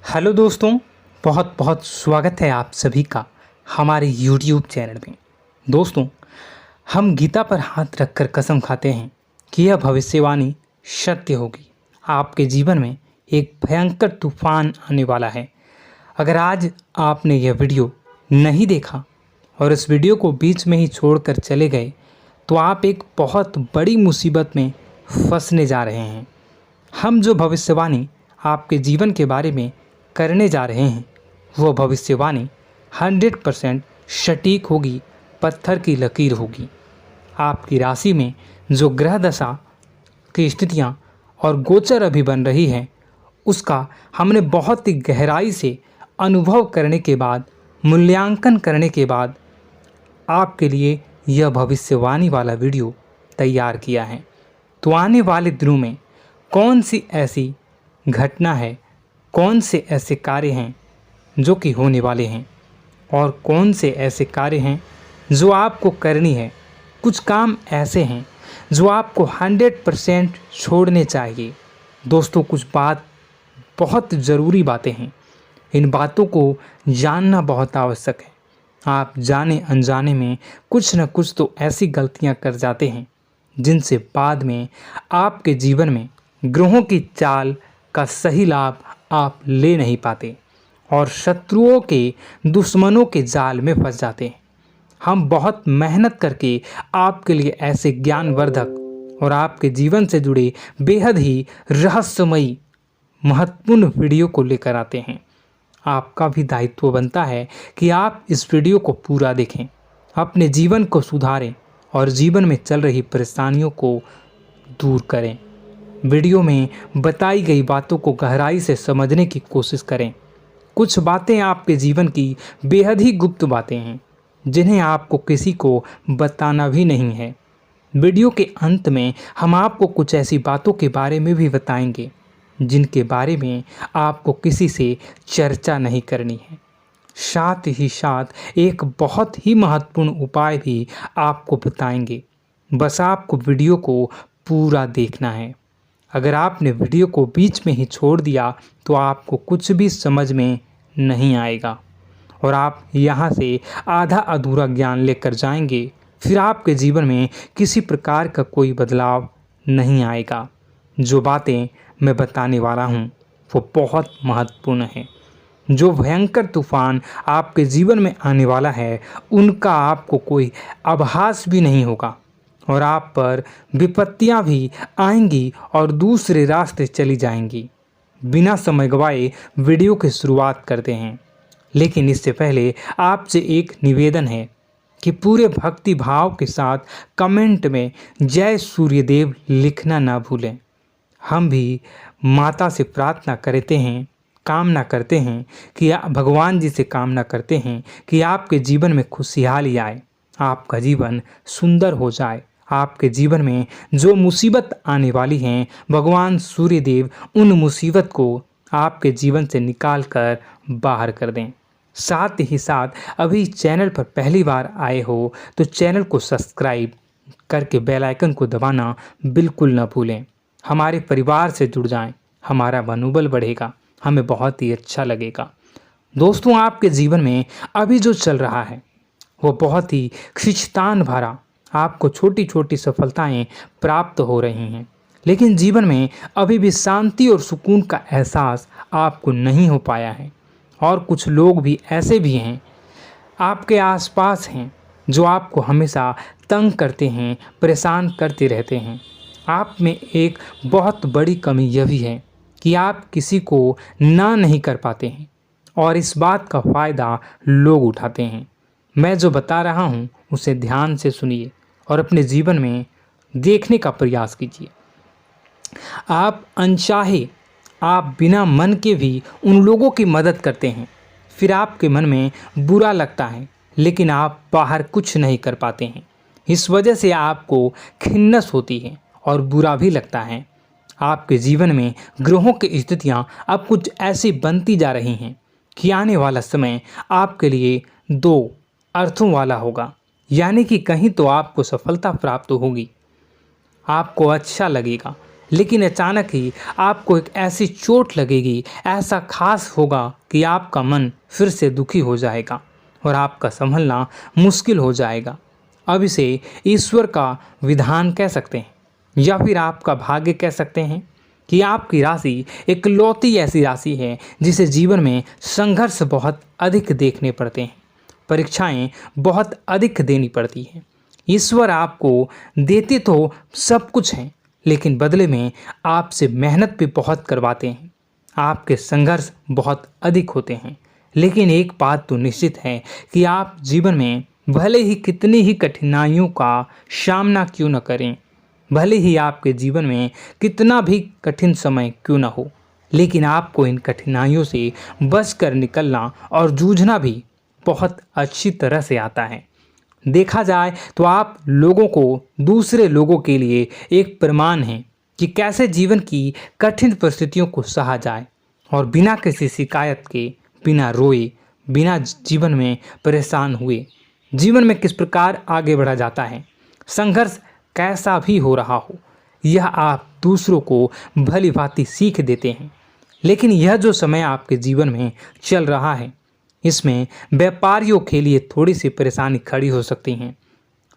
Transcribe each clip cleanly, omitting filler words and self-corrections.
Hello दोस्तों, बहुत बहुत स्वागत है आप सभी का हमारे YouTube चैनल में। दोस्तों, हम गीता पर हाथ रखकर कसम खाते हैं कि यह भविष्यवाणी सत्य होगी। आपके जीवन में एक भयंकर तूफान आने वाला है। अगर आज आपने यह वीडियो नहीं देखा और इस वीडियो को बीच में ही छोड़कर चले गए तो आप एक बहुत बड़ी मुसीबत में फंसने जा रहे हैं। हम जो भविष्यवाणी आपके जीवन के बारे में करने जा रहे हैं वो भविष्यवाणी 100% सटीक होगी, पत्थर की लकीर होगी। आपकी राशि में जो ग्रह दशा की स्थितियां और गोचर अभी बन रही है उसका हमने बहुत ही गहराई से अनुभव करने के बाद, मूल्यांकन करने के बाद आपके लिए यह भविष्यवाणी वाला वीडियो तैयार किया है। तो आने वाले दिनों में कौन सी ऐसी घटना है, कौन से ऐसे कार्य हैं जो कि होने वाले हैं और कौन से ऐसे कार्य हैं जो आपको करनी है। कुछ काम ऐसे हैं जो आपको 100% छोड़ने चाहिए। दोस्तों, कुछ बात बहुत ज़रूरी बातें हैं। इन बातों को जानना बहुत आवश्यक है। आप जाने अनजाने में कुछ न कुछ तो ऐसी गलतियां कर जाते हैं जिनसे बाद में आपके जीवन में ग्रहों की चाल का सही लाभ आप ले नहीं पाते और शत्रुओं के, दुश्मनों के जाल में फंस जाते हैं। हम बहुत मेहनत करके आपके लिए ऐसे ज्ञानवर्धक और आपके जीवन से जुड़े बेहद ही रहस्यमयी महत्वपूर्ण वीडियो को लेकर आते हैं। आपका भी दायित्व बनता है कि आप इस वीडियो को पूरा देखें, अपने जीवन को सुधारें और जीवन में चल रही परेशानियों को दूर करें। वीडियो में बताई गई बातों को गहराई से समझने की कोशिश करें। कुछ बातें आपके जीवन की बेहद ही गुप्त बातें हैं जिन्हें आपको किसी को बताना भी नहीं है। वीडियो के अंत में हम आपको कुछ ऐसी बातों के बारे में भी बताएंगे जिनके बारे में आपको किसी से चर्चा नहीं करनी है। साथ ही साथ एक बहुत ही महत्वपूर्ण उपाय भी आपको बताएंगे। बस आपको वीडियो को पूरा देखना है। अगर आपने वीडियो को बीच में ही छोड़ दिया तो आपको कुछ भी समझ में नहीं आएगा और आप यहाँ से आधा अधूरा ज्ञान लेकर जाएंगे। फिर आपके जीवन में किसी प्रकार का कोई बदलाव नहीं आएगा। जो बातें मैं बताने वाला हूँ वो बहुत महत्वपूर्ण है। जो भयंकर तूफान आपके जीवन में आने वाला है उनका आपको कोई आभास भी नहीं होगा और आप पर विपत्तियां भी आएंगी और दूसरे रास्ते चली जाएंगी। बिना समय गवाए वीडियो की शुरुआत करते हैं, लेकिन इससे पहले आपसे एक निवेदन है कि पूरे भक्ति भाव के साथ कमेंट में जय सूर्यदेव लिखना ना भूलें। हम भी माता से प्रार्थना करते हैं, कामना करते हैं कि भगवान जी से कामना करते हैं कि आपके जीवन में खुशहाली आए, आपका जीवन सुंदर हो जाए। आपके जीवन में जो मुसीबत आने वाली हैं भगवान सूर्यदेव उन मुसीबत को आपके जीवन से निकाल कर बाहर कर दें। साथ ही साथ अभी चैनल पर पहली बार आए हो तो चैनल को सब्सक्राइब करके बेल आइकन को दबाना बिल्कुल न भूलें। हमारे परिवार से जुड़ जाएं, हमारा मनोबल बढ़ेगा, हमें बहुत ही अच्छा लगेगा। दोस्तों, आपके जीवन में अभी जो चल रहा है वो बहुत ही खींचतान भरा, आपको छोटी छोटी सफलताएं प्राप्त हो रही हैं, लेकिन जीवन में अभी भी शांति और सुकून का एहसास आपको नहीं हो पाया है। और कुछ लोग भी ऐसे भी हैं आपके आसपास हैं जो आपको हमेशा तंग करते हैं, परेशान करते रहते हैं। आप में एक बहुत बड़ी कमी यह भी है कि आप किसी को ना नहीं कर पाते हैं और इस बात का फ़ायदा लोग उठाते हैं। मैं जो बता रहा हूँ उसे ध्यान से सुनिए और अपने जीवन में देखने का प्रयास कीजिए। आप अनचाहे, आप बिना मन के भी उन लोगों की मदद करते हैं, फिर आपके मन में बुरा लगता है लेकिन आप बाहर कुछ नहीं कर पाते हैं। इस वजह से आपको खिन्नस होती है और बुरा भी लगता है। आपके जीवन में ग्रहों की स्थितियाँ अब कुछ ऐसी बनती जा रही हैं कि आने वाला समय आपके लिए दो अर्थों वाला होगा। यानी कि कहीं तो आपको सफलता प्राप्त होगी, आपको अच्छा लगेगा लेकिन अचानक ही आपको एक ऐसी चोट लगेगी, ऐसा खास होगा कि आपका मन फिर से दुखी हो जाएगा और आपका संभलना मुश्किल हो जाएगा। अब इसे ईश्वर का विधान कह सकते हैं या फिर आपका भाग्य कह सकते हैं कि आपकी राशि इकलौती ऐसी राशि है जिसे जीवन में संघर्ष बहुत अधिक देखने पड़ते हैं, परीक्षाएं बहुत अधिक देनी पड़ती हैं। ईश्वर आपको देते तो सब कुछ हैं, लेकिन बदले में आपसे मेहनत भी बहुत करवाते हैं। आपके संघर्ष बहुत अधिक होते हैं, लेकिन एक बात तो निश्चित है कि आप जीवन में भले ही कितनी ही कठिनाइयों का सामना क्यों न करें, भले ही आपके जीवन में कितना भी कठिन समय क्यों न हो, लेकिन आपको इन कठिनाइयों से बच कर निकलना और जूझना भी बहुत अच्छी तरह से आता है। देखा जाए तो आप लोगों को दूसरे लोगों के लिए एक प्रमाण हैं कि कैसे जीवन की कठिन परिस्थितियों को सहा जाए और बिना किसी शिकायत के, बिना रोए, बिना जीवन में परेशान हुए जीवन में किस प्रकार आगे बढ़ा जाता है। संघर्ष कैसा भी हो रहा हो, यह आप दूसरों को भली भांति सीख देते हैं। लेकिन यह जो समय आपके जीवन में चल रहा है, इसमें व्यापारियों के लिए थोड़ी सी परेशानी खड़ी हो सकती हैं,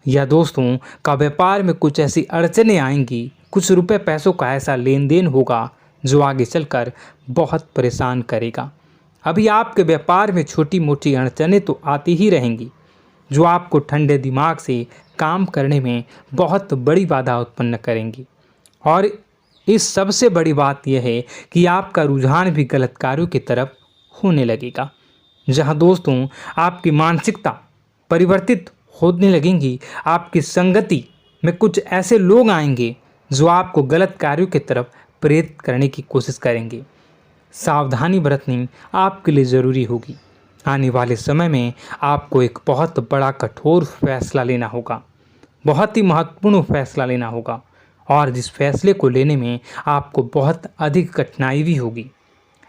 या दोस्तों का व्यापार में कुछ ऐसी अड़चनें आएंगी, कुछ रुपए पैसों का ऐसा लेन देन होगा जो आगे चलकर बहुत परेशान करेगा। अभी आपके व्यापार में छोटी मोटी अड़चनें तो आती ही रहेंगी, जो आपको ठंडे दिमाग से काम करने में बहुत बड़ी बाधा उत्पन्न करेंगी। और इस सबसे बड़ी बात यह है कि आपका रुझान भी गलत कार्यों की तरफ होने लगेगा, जहां दोस्तों आपकी मानसिकता परिवर्तित होने लगेंगी। आपकी संगति में कुछ ऐसे लोग आएंगे जो आपको गलत कार्यों की तरफ प्रेरित करने की कोशिश करेंगे। सावधानी बरतनी आपके लिए ज़रूरी होगी। आने वाले समय में आपको एक बहुत बड़ा कठोर फैसला लेना होगा, बहुत ही महत्वपूर्ण फैसला लेना होगा, और जिस फैसले को लेने में आपको बहुत अधिक कठिनाई भी होगी।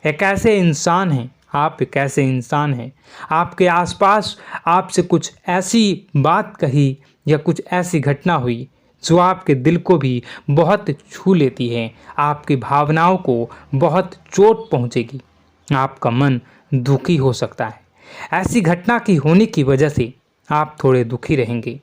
एक ऐसे इंसान हैं, आप एक ऐसे इंसान हैं, आपके आसपास आपसे कुछ ऐसी बात कही या कुछ ऐसी घटना हुई जो आपके दिल को भी बहुत छू लेती है, आपकी भावनाओं को बहुत चोट पहुंचेगी, आपका मन दुखी हो सकता है। ऐसी घटना की होने की वजह से आप थोड़े दुखी रहेंगे।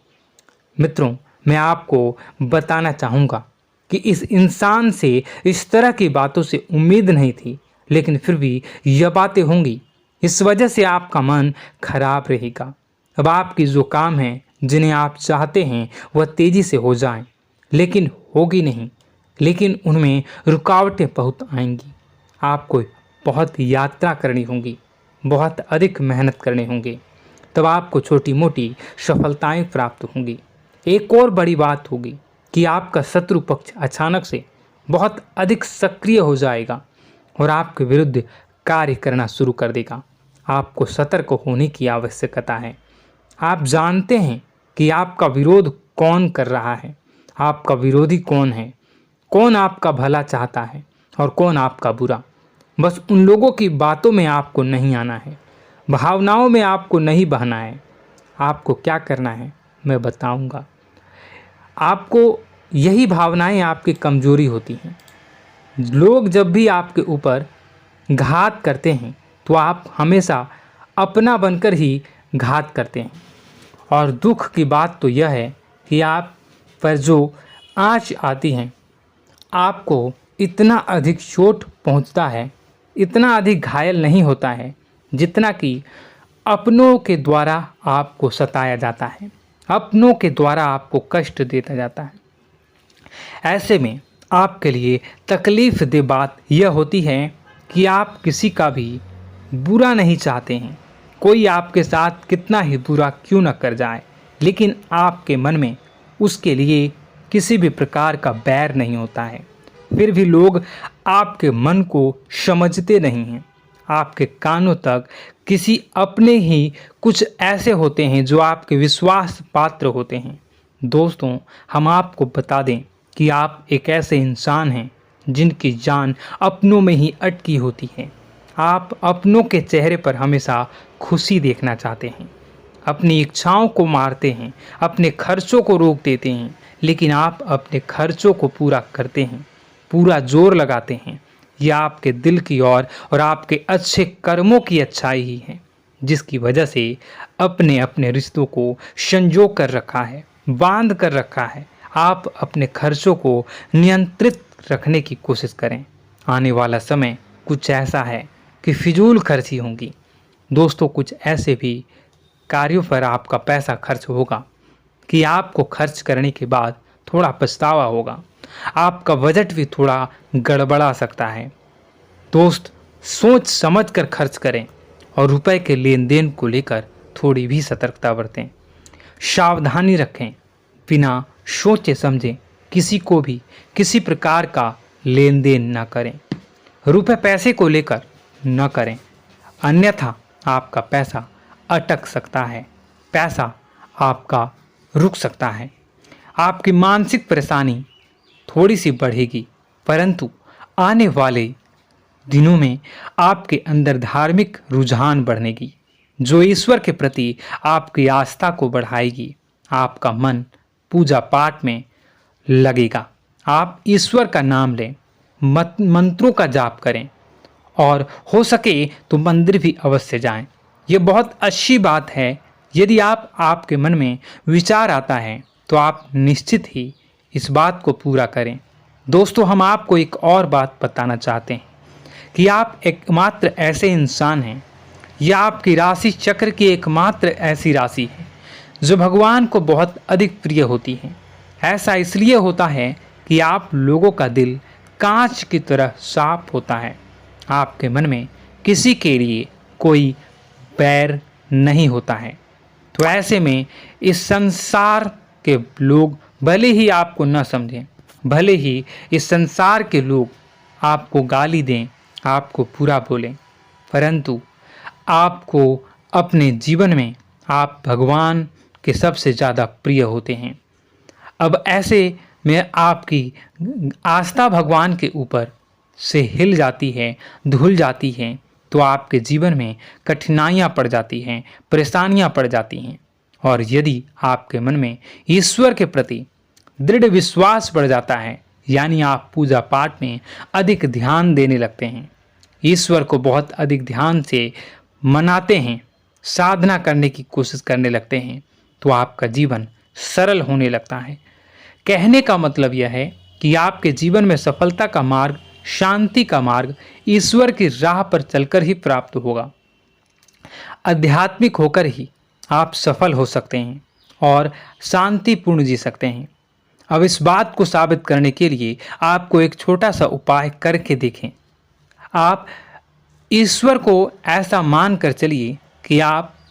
मित्रों, मैं आपको बताना चाहूँगा कि इस इंसान से इस तरह की बातों से उम्मीद नहीं थी, लेकिन फिर भी यह बातें होंगी। इस वजह से आपका मन खराब रहेगा। अब आपकी जो काम है, जिन्हें आप चाहते हैं वह तेज़ी से हो जाएं, लेकिन होगी नहीं, लेकिन उनमें रुकावटें बहुत आएंगी। आपको बहुत यात्रा करनी होगी, बहुत अधिक मेहनत करने होंगे, तब आपको छोटी मोटी सफलताएं प्राप्त होंगी। एक और बड़ी बात होगी कि आपका शत्रु पक्ष अचानक से बहुत अधिक सक्रिय हो जाएगा और आपके विरुद्ध कार्य करना शुरू कर देगा। आपको सतर्क होने की आवश्यकता है। आप जानते हैं कि आपका विरोध कौन कर रहा है, आपका विरोधी कौन है, कौन आपका भला चाहता है और कौन आपका बुरा। बस उन लोगों की बातों में आपको नहीं आना है, भावनाओं में आपको नहीं बहना है। आपको क्या करना है मैं बताऊंगा। आपको यही भावनाएं आपकी कमजोरी होती हैं। लोग जब भी आपके ऊपर घात करते हैं तो आप हमेशा अपना बनकर ही घात करते हैं। और दुख की बात तो यह है कि आप पर जो आँच आती हैं, आपको इतना अधिक चोट पहुंचता है, इतना अधिक घायल नहीं होता है जितना कि अपनों के द्वारा आपको सताया जाता है, अपनों के द्वारा आपको कष्ट देता जाता है। ऐसे में आपके लिए तकलीफ़ दे बात यह होती है कि आप किसी का भी बुरा नहीं चाहते हैं। कोई आपके साथ कितना ही बुरा क्यों न कर जाए, लेकिन आपके मन में उसके लिए किसी भी प्रकार का बैर नहीं होता है। फिर भी लोग आपके मन को समझते नहीं हैं। आपके कानों तक किसी अपने ही कुछ ऐसे होते हैं जो आपके विश्वास पात्र होते हैं। दोस्तों, हम आपको बता दें कि आप एक ऐसे इंसान हैं जिनकी जान अपनों में ही अटकी होती है। आप अपनों के चेहरे पर हमेशा खुशी देखना चाहते हैं, अपनी इच्छाओं को मारते हैं, अपने खर्चों को रोक देते हैं, लेकिन आप अपने खर्चों को पूरा करते हैं। पूरा जोर लगाते हैं, यह आपके दिल की और आपके अच्छे कर्मों की अच्छाई ही है, जिसकी वजह से अपने अपने रिश्तों को संजो कर रखा है, बांध कर रखा है। आप अपने खर्चों को नियंत्रित रखने की कोशिश करें। आने वाला समय कुछ ऐसा है कि फिजूल खर्ची होंगी। दोस्तों, कुछ ऐसे भी कार्यों पर आपका पैसा खर्च होगा कि आपको खर्च करने के बाद थोड़ा पछतावा होगा। आपका बजट भी थोड़ा गड़बड़ा सकता है। दोस्त, सोच समझ कर खर्च करें और रुपए के लेन देन को लेकर थोड़ी भी सतर्कता बरतें। सावधानी रखें, बिना सोचे समझे किसी को भी किसी प्रकार का लेन देन न करें। रुपए पैसे को लेकर न करें, अन्यथा आपका पैसा अटक सकता है, पैसा आपका रुक सकता है। आपकी मानसिक परेशानी थोड़ी सी बढ़ेगी, परंतु आने वाले दिनों में आपके अंदर धार्मिक रुझान बढ़नेगी, जो ईश्वर के प्रति आपकी आस्था को बढ़ाएगी। आपका मन पूजा पाठ में लगेगा। आप ईश्वर का नाम लें, मंत्रों का जाप करें और हो सके तो मंदिर भी अवश्य जाएं। ये बहुत अच्छी बात है। यदि आपके मन में विचार आता है तो आप निश्चित ही इस बात को पूरा करें। दोस्तों, हम आपको एक और बात बताना चाहते हैं कि आप एकमात्र ऐसे इंसान हैं, यह आपकी राशि चक्र की एकमात्र ऐसी राशि है जो भगवान को बहुत अधिक प्रिय होती है। ऐसा इसलिए होता है कि आप लोगों का दिल कांच की तरह साफ होता है। आपके मन में किसी के लिए कोई बैर नहीं होता है। तो ऐसे में इस संसार के लोग भले ही आपको न समझें, भले ही इस संसार के लोग आपको गाली दें, आपको बुरा बोलें, परंतु आपको अपने जीवन में आप भगवान के सबसे ज़्यादा प्रिय होते हैं। अब ऐसे में आपकी आस्था भगवान के ऊपर से हिल जाती है, धुल जाती है, तो आपके जीवन में कठिनाइयाँ पड़ जाती हैं, परेशानियाँ पड़ जाती हैं। और यदि आपके मन में ईश्वर के प्रति दृढ़ विश्वास बढ़ जाता है, यानी आप पूजा पाठ में अधिक ध्यान देने लगते हैं, ईश्वर को बहुत अधिक ध्यान से मनाते हैं, साधना करने की कोशिश करने लगते हैं, तो आपका जीवन सरल होने लगता है। कहने का मतलब यह है कि आपके जीवन में सफलता का मार्ग, शांति का मार्ग ईश्वर की राह पर चलकर ही प्राप्त होगा। आध्यात्मिक होकर ही आप सफल हो सकते हैं और शांतिपूर्ण जी सकते हैं। अब इस बात को साबित करने के लिए आपको एक छोटा सा उपाय करके देखें। आप ईश्वर को ऐसा मान कर चलिए कि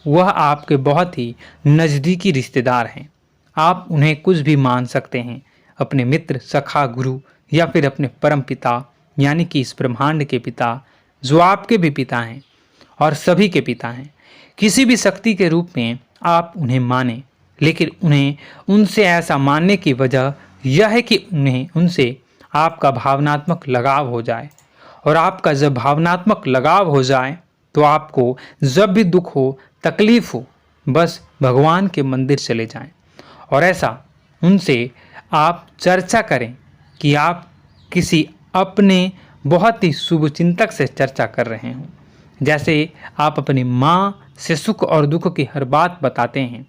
वह आपके बहुत ही नज़दीकी रिश्तेदार हैं। आप उन्हें कुछ भी मान सकते हैं, अपने मित्र, सखा, गुरु या फिर अपने परम पिता, यानी कि इस ब्रह्मांड के पिता, जो आपके भी पिता हैं और सभी के पिता हैं। किसी भी शक्ति के रूप में आप उन्हें मानें, लेकिन उन्हें उनसे ऐसा मानने की वजह यह है कि उनसे आपका भावनात्मक लगाव हो जाए। और आपका जब भावनात्मक लगाव हो जाए तो आपको जब भी दुख हो, तकलीफ हो, बस भगवान के मंदिर चले जाएं और ऐसा उनसे आप चर्चा करें कि आप किसी अपने बहुत ही शुभचिंतक से चर्चा कर रहे हों। जैसे आप अपनी माँ से सुख और दुख की हर बात बताते हैं,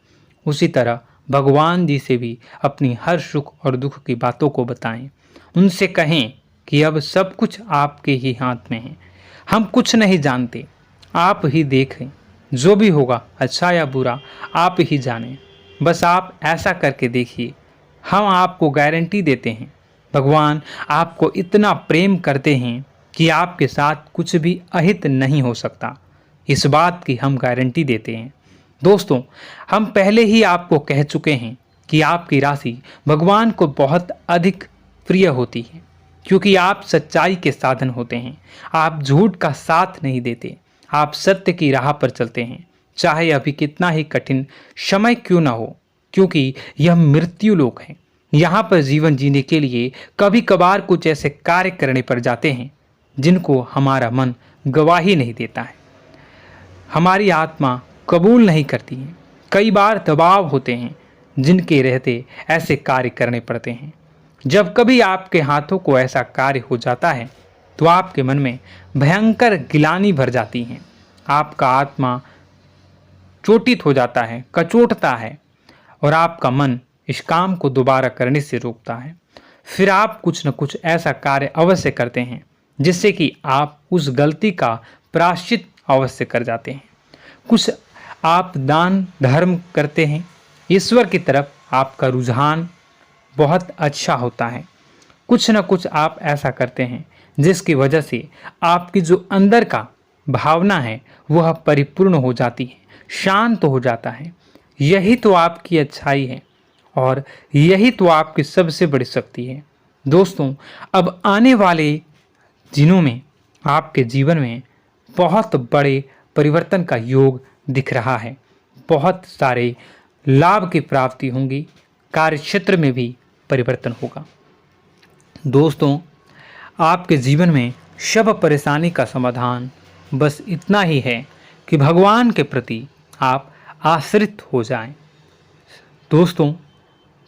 उसी तरह भगवान जी से भी अपनी हर सुख और दुख की बातों को बताएं। उनसे कहें कि अब सब कुछ आपके ही हाथ में है, हम कुछ नहीं जानते, आप ही देखें, जो भी होगा अच्छा या बुरा आप ही जानें। बस आप ऐसा करके देखिए, हम आपको गारंटी देते हैं भगवान आपको इतना प्रेम करते हैं कि आपके साथ कुछ भी अहित नहीं हो सकता। इस बात की हम गारंटी देते हैं। दोस्तों, हम पहले ही आपको कह चुके हैं कि आपकी राशि भगवान को बहुत अधिक प्रिय होती है, क्योंकि आप सच्चाई के साधन होते हैं। आप झूठ का साथ नहीं देते, आप सत्य की राह पर चलते हैं, चाहे अभी कितना ही कठिन समय क्यों ना हो, क्योंकि यह मृत्यु लोक है। यहाँ पर जीवन जीने के लिए कभी कभार कुछ ऐसे कार्य करने पड़ जाते हैं जिनको हमारा मन गवाही नहीं देता है, हमारी आत्मा कबूल नहीं करती है। कई बार दबाव होते हैं जिनके रहते ऐसे कार्य करने पड़ते हैं। जब कभी आपके हाथों को ऐसा कार्य हो जाता है तो आपके मन में भयंकर गिलानी भर जाती है। आपका आत्मा चोटित हो जाता है, कचोटता है और आपका मन इस काम को दोबारा करने से रोकता है। फिर आप कुछ न कुछ ऐसा कार्य अवश्य करते हैं जिससे कि आप उस गलती का प्रायश्चित अवश्य कर जाते हैं। कुछ आप दान धर्म करते हैं। ईश्वर की तरफ आपका रुझान बहुत अच्छा होता है। कुछ न कुछ आप ऐसा करते हैं जिसकी वजह से आपकी जो अंदर का भावना है वह परिपूर्ण हो जाती है, शांत हो जाता है। यही तो आपकी अच्छाई है और यही तो आपकी सबसे बड़ी शक्ति है। दोस्तों, अब आने वाले दिनों में आपके जीवन में बहुत बड़े परिवर्तन का योग दिख रहा है। बहुत सारे लाभ की प्राप्ति होंगी, कार्यक्षेत्र में भी परिवर्तन होगा। दोस्तों, आपके जीवन में सब परेशानी का समाधान बस इतना ही है कि भगवान के प्रति आप आश्रित हो जाएं। दोस्तों,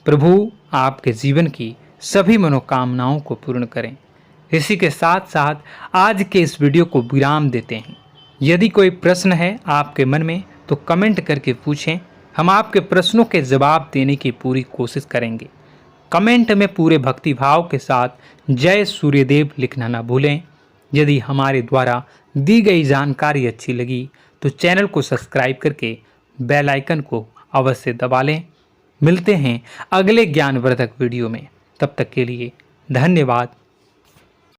प्रभु आपके जीवन की सभी मनोकामनाओं को पूर्ण करें। इसी के साथ साथ आज के इस वीडियो को विराम देते हैं। यदि कोई प्रश्न है आपके मन में तो कमेंट करके पूछें, हम आपके प्रश्नों के जवाब देने की पूरी कोशिश करेंगे। कमेंट में पूरे भक्तिभाव के साथ जय सूर्यदेव लिखना ना भूलें। यदि हमारे द्वारा दी गई जानकारी अच्छी लगी तो चैनल को सब्सक्राइब करके बेल आइकन को अवश्य दबा लें। मिलते हैं अगले ज्ञानवर्धक वीडियो में। तब तक के लिए धन्यवाद।